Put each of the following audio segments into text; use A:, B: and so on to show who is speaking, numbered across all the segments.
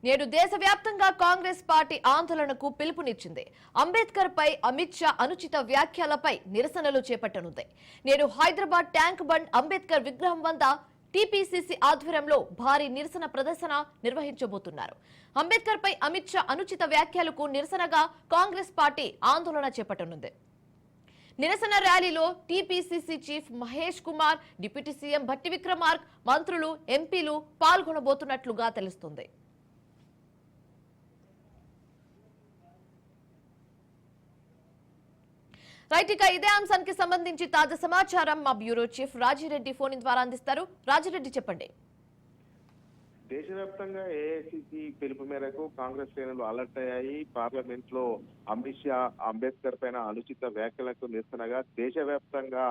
A: నేడు దేశవ్యాప్తంగా కాంగ్రెస్ పార్టీ ఆందోళనకు పిలుపునిచ్చింది. అంబేద్కర్ పై అమిత్ షా అనుచిత వ్యాఖ్యలపై నిరసనలు చేపట్టనుంది. నేడు హైదరాబాద్ ట్యాంక్ బండ్ అంబేద్కర్ విగ్రహం వద్ద టీపీసీసీ ఆధ్వర్యంలో భారీ నిరసన ప్రదర్శన నిర్వహించబోతున్నారు. అంబేద్కర్ పై అమిత్ షా అనుచిత వ్యాఖ్యలకు నిరసనగా కాంగ్రెస్ పార్టీ ఆందోళన చేపట్టనుంది. నిరసన ర్యాలీలో TPCC chief Mahesh Kumar, deputy CM Bhatti Vikramarka, మంత్రులు, ఎంపీలు పాల్గొనబోతున్నట్లుగా తెలుస్తుంది. రైట్, ఇక ఇదే అంశానికి సంబంధించి తాజా సమాచారం మా బ్యూరో చీఫ్ రాజిరెడ్డి ఫోన్ ద్వారా అందిస్తారు. రాజిరెడ్డి, చెప్పండి.
B: దేశవ్యాప్తంగా ఏఐసిసి పిలుపు మేరకు కాంగ్రెస్ శ్రేణులు అలర్ట్ అయ్యాయి. పార్లమెంట్ లో అమిత్ షా అంబేద్కర్ పైన అనుచిత వ్యాఖ్యలకు నిరసనగా దేశవ్యాప్తంగా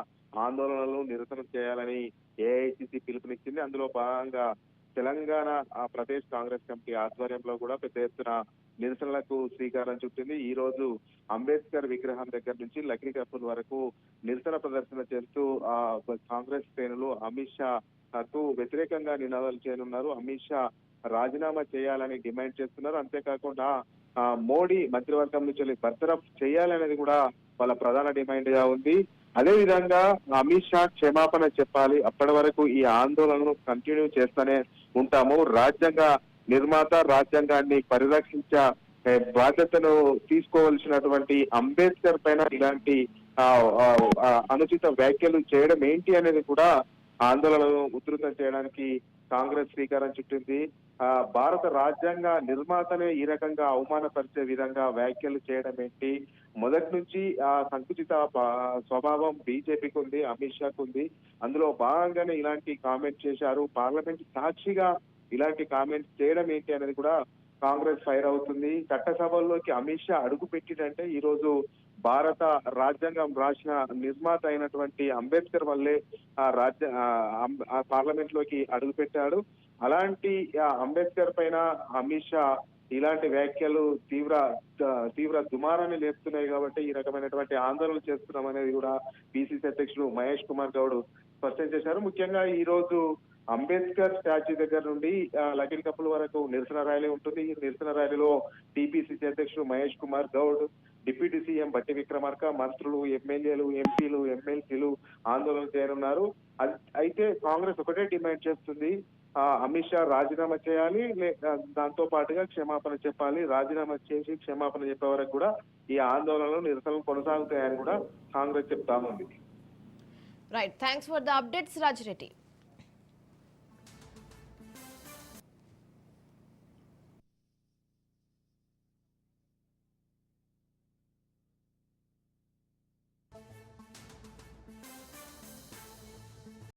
B: ఆందోళనలు నిరసన చేయాలని ఏఐసిసి పిలుపునిచ్చింది. అందులో భాగంగా తెలంగాణ ప్రదేశ్ కాంగ్రెస్ కమిటీ ఆధ్వర్యంలో కూడా పెద్ద ఎత్తున నిరసనలకు శ్రీకారం చుట్టింది. ఈ రోజు అంబేద్కర్ విగ్రహం దగ్గర నుంచి లక్డీ కపూర్ వరకు నిరసన ప్రదర్శన చేస్తూ కాంగ్రెస్ శ్రేణులు అమిత్ షా వ్యతిరేకంగా నినాదాలు చేయనున్నారు. అమిత్ షా రాజీనామా చేయాలని డిమాండ్ చేస్తున్నారు. అంతేకాకుండా మోడీ మంత్రివర్గం నుంచి బర్తరఫ్ చేయాలనేది కూడా వాళ్ళ ప్రధాన డిమాండ్ గా ఉంది. అదే విధంగా అమిత్ షా క్షమాపణ చెప్పాలి. అప్పటి వరకు ఈ ఆందోళనను కంటిన్యూ చేస్తూనే ఉంటాము. రాజ్యాంగ నిర్మాత రాజ్యాంగాన్ని పరిరక్షించే బాధ్యతను తీసుకోవాల్సినటువంటి అంబేద్కర్ పైన ఇలాంటి అనుచిత వ్యాఖ్యలు చేయడం ఏంటి అనేది కూడా ఆందోళనను ఉధృతం చేయడానికి కాంగ్రెస్ శ్రీకారం చుట్టింది. భారత రాజ్యాంగ నిర్మాతనే ఈ రకంగా అవమానపరిచే విధంగా వ్యాఖ్యలు చేయడం ఏంటి? మొదటి నుంచి సంకుచిత స్వభావం బీజేపీకి ఉంది, అమిత్ షాకు ఉంది. అందులో భాగంగానే ఇలాంటి కామెంట్స్ చేశారు. పార్లమెంట్ సాక్షిగా ఇలాంటి కామెంట్స్ చేయడం ఏంటి అనేది కూడా కాంగ్రెస్ ఫైర్ అవుతుంది. చట్టసభల్లోకి అమిత్ షా అడుగు పెట్టిందంటే ఈ రోజు భారత రాజ్యాంగం రాసిన నిర్మాత అయినటువంటి అంబేద్కర్ వల్లే పార్లమెంట్ లోకి అడుగు పెట్టాడు. అలాంటి అంబేద్కర్ పైన అమిత్ షా ఇలాంటి వ్యాఖ్యలు తీవ్ర దుమారాన్ని లేపుతున్నాయి. కాబట్టి ఈ రకమైనటువంటి ఆందోళనలు చేస్తున్నాం అనేది కూడా పిసిసి అధ్యక్షుడు మహేష్ కుమార్ గౌడ్ స్పష్టం చేశారు. ముఖ్యంగా ఈ రోజు అంబేద్కర్ స్టాచ్యూ దగ్గర నుండి లకిడి కప్పుల వరకు నిరసన ర్యాలీ ఉంటుంది. ఈ నిరసన ర్యాలీలో టీపీసీసీ అధ్యక్షుడు మహేష్ కుమార్ గౌడ్, డిప్యూటీ సీఎం భట్టి విక్రమార్క, మంత్రులు, ఎమ్మెల్యేలు, ఎంపీలు, ఎమ్మెల్సీలు ఆందోళన చేయనున్నారు. అయితే కాంగ్రెస్ ఒకటే డిమాండ్ చేస్తుంది, అమిత్ షా రాజీనామా చేయాలి, దాంతో పాటుగా క్షమాపణ చెప్పాలి. రాజీనామా చేసి క్షమాపణ చెప్పే వరకు కూడా ఈ ఆందోళనలు నిరసనలు కొనసాగుతాయని కూడా కాంగ్రెస్ చెప్తా ఉంది.
A: Right, thanks for the updates Rajireddy.